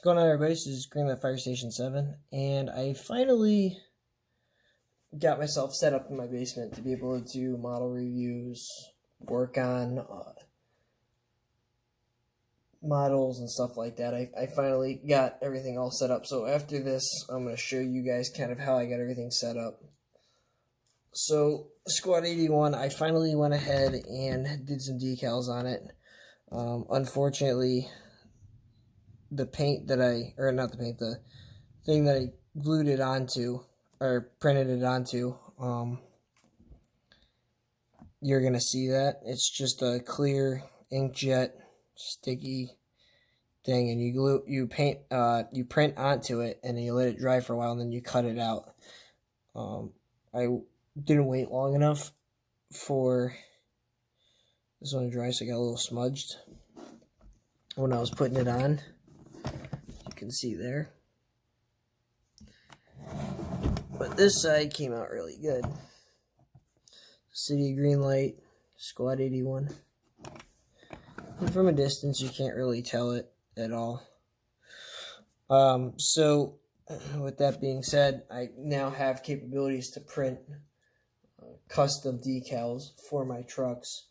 going on, everybody? This is Greenlight Fire Station 7, and I finally got myself set up in my basement to be able to do model reviews, work on models and stuff like that. I finally got everything all set up, so after this, I'm going to show you guys kind of how I got everything set up. So, Squad 81, I finally went ahead and did some decals on it. Unfortunately, the paint that the thing that I glued it onto, or printed it onto, you're going to see that. It's just a clear inkjet sticky thing, and you print onto it, and then you let it dry for a while, and then you cut it out. I didn't wait long enough for this one to dry, so I got a little smudged when I was putting it on. You can see there. But this side came out really good. City Greenlight, Squad 81. And from a distance, you can't really tell it at all. So, with that being said, I now have capabilities to print custom decals for my trucks.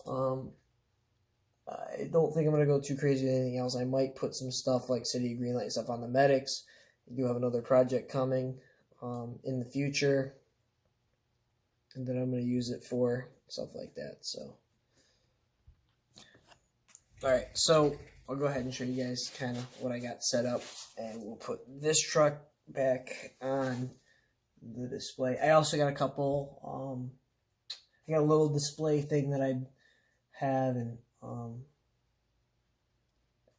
I don't think I'm going to go too crazy with anything else. I might put some stuff like City Greenlight stuff on the medics. I do have another project coming in the future, and then I'm going to use it for stuff like that. So, alright, so I'll go ahead and show you guys kind of what I got set up, and we'll put this truck back on the display. I also got a couple, I got a little display thing that I have, and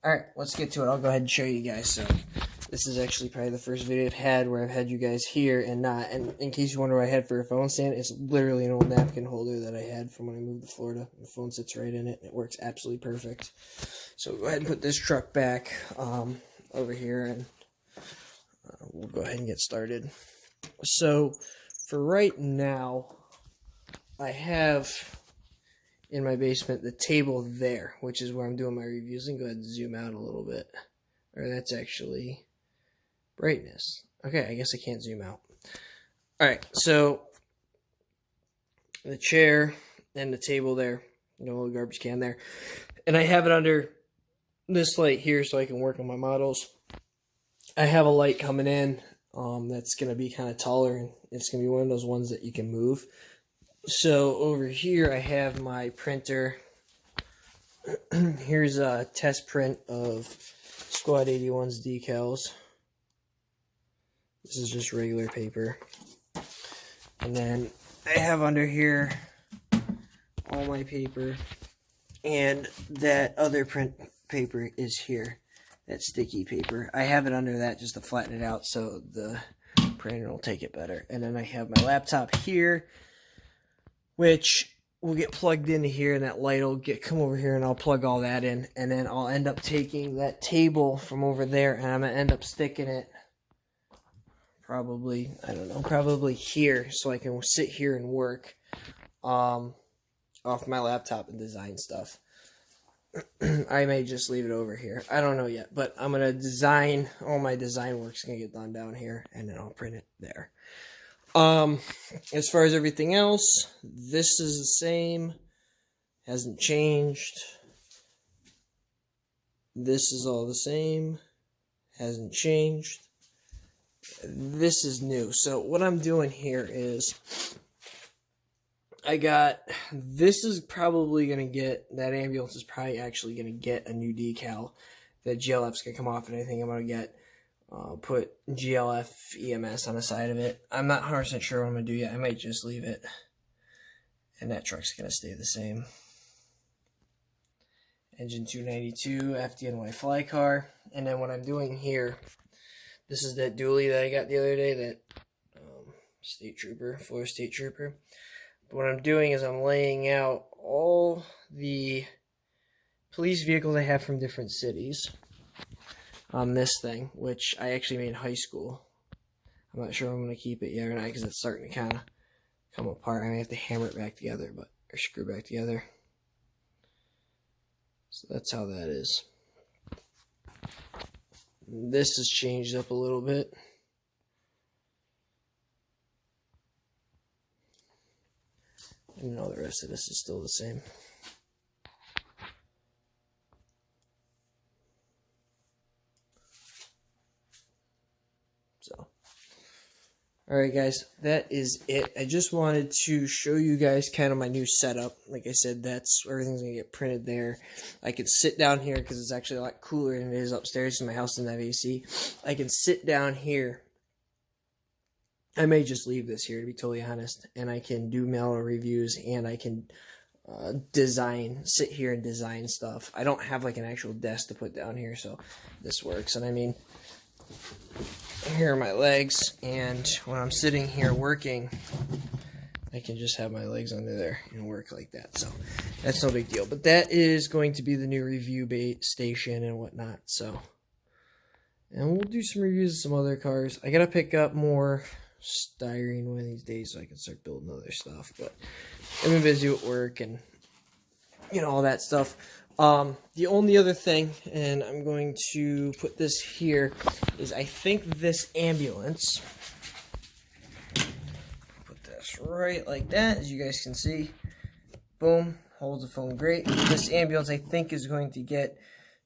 alright, let's get to it. I'll go ahead and show you guys. So this is actually probably the first video I've had where I've had you guys here and not. And in case you wonder what I had for a phone stand, it's literally an old napkin holder that I had from when I moved to Florida. The phone sits right in it, and it works absolutely perfect. So go ahead and put this truck back over here, and we'll go ahead and get started. So for right now, I have in my basement the table there, which is where I'm doing my reviews. And go ahead and zoom out a little bit. Or that's actually brightness. Okay, I guess I can't zoom out. Alright, so the chair and the table there, a little garbage can there. And I have it under this light here so I can work on my models. I have a light coming in that's going to be kind of taller, and it's going to be one of those ones that you can move. So over here I have my printer. Here's a test print of Squad 81's decals. This is just regular paper. And then I have under here all my paper, and that other print paper is here, that sticky paper. I have it under that just to flatten it out so the printer will take it better. And then I have my laptop here, which will get plugged into here, and that light will come over here, and I'll plug all that in, and then I'll end up taking that table from over there, and I'm going to end up sticking it probably, I don't know, probably here, so I can sit here and work off my laptop and design stuff. I may just leave it over here. I don't know yet, but I'm going to design, all my design work's going to get done down here, and then I'll print it there. As far as everything else, this is the same, hasn't changed. This is all the same, hasn't changed. This is new. So what I'm doing here is, this is probably going to get, that ambulance is probably actually going to get a new decal. That GLF's going to come off, and I think I'm going to get put GLF EMS on the side of it. I'm not 100% sure what I'm going to do yet. I might just leave it. And that truck's going to stay the same. Engine 292, FDNY fly car. And then what I'm doing here, this is that dually that I got the other day, that state trooper, Florida State Trooper. But what I'm doing is I'm laying out all the police vehicles I have from different cities on this thing, which I actually made in high school. I'm not sure if I'm going to keep it yet or not, because it's starting to kind of come apart. I may have to hammer it back together, or screw back together. So that's how that is. This has changed up a little bit. And all the rest of this is still the same. So, alright guys, that is it. I just wanted to show you guys kind of my new setup. Like I said, that's everything's going to get printed there. I can sit down here because it's actually a lot cooler than it is upstairs in my house in that AC. I can sit down here. I may just leave this here, to be totally honest, and I can do mail reviews, and I can sit here and design stuff. I don't have like an actual desk to put down here, so this works. And I mean, here are my legs, and when I'm sitting here working, I can just have my legs under there and work like that. So that's no big deal. But that is going to be the new review station and whatnot. So, and we'll do some reviews of some other cars. I gotta pick up more styrene one of these days so I can start building other stuff. But I've been busy with work and all that stuff. The only other thing, and I'm going to put this here, is I think this ambulance, put this right like that, as you guys can see, boom, holds the phone great. This ambulance I think is going to get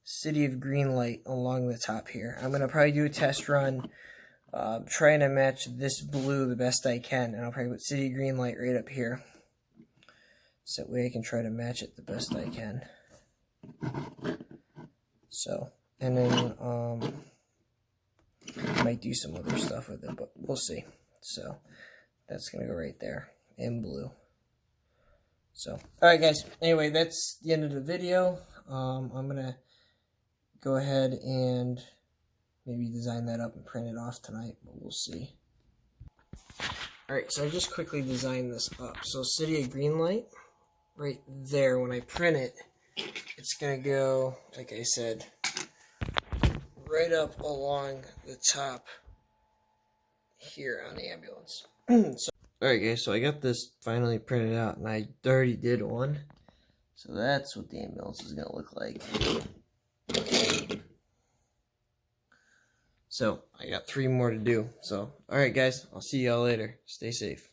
City of Greenlight along the top here. I'm going to probably do a test run, trying to match this blue the best I can, and I'll probably put City Greenlight right up here, so that way I can try to match it the best I can. So, and then I might do some other stuff with it, but we'll see. So that's gonna go right there in blue. So, alright guys, anyway, that's the end of the video. I'm gonna go ahead and maybe design that up and print it off tonight, but we'll see. Alright, so I just quickly designed this up. So City of Greenlight, right there, when I print it, it's going to go, like I said, right up along the top here on the ambulance. Alright guys, so I got this finally printed out, and I already did one. So that's what the ambulance is going to look like. So, I got 3 more to do. So, alright guys, I'll see y'all later. Stay safe.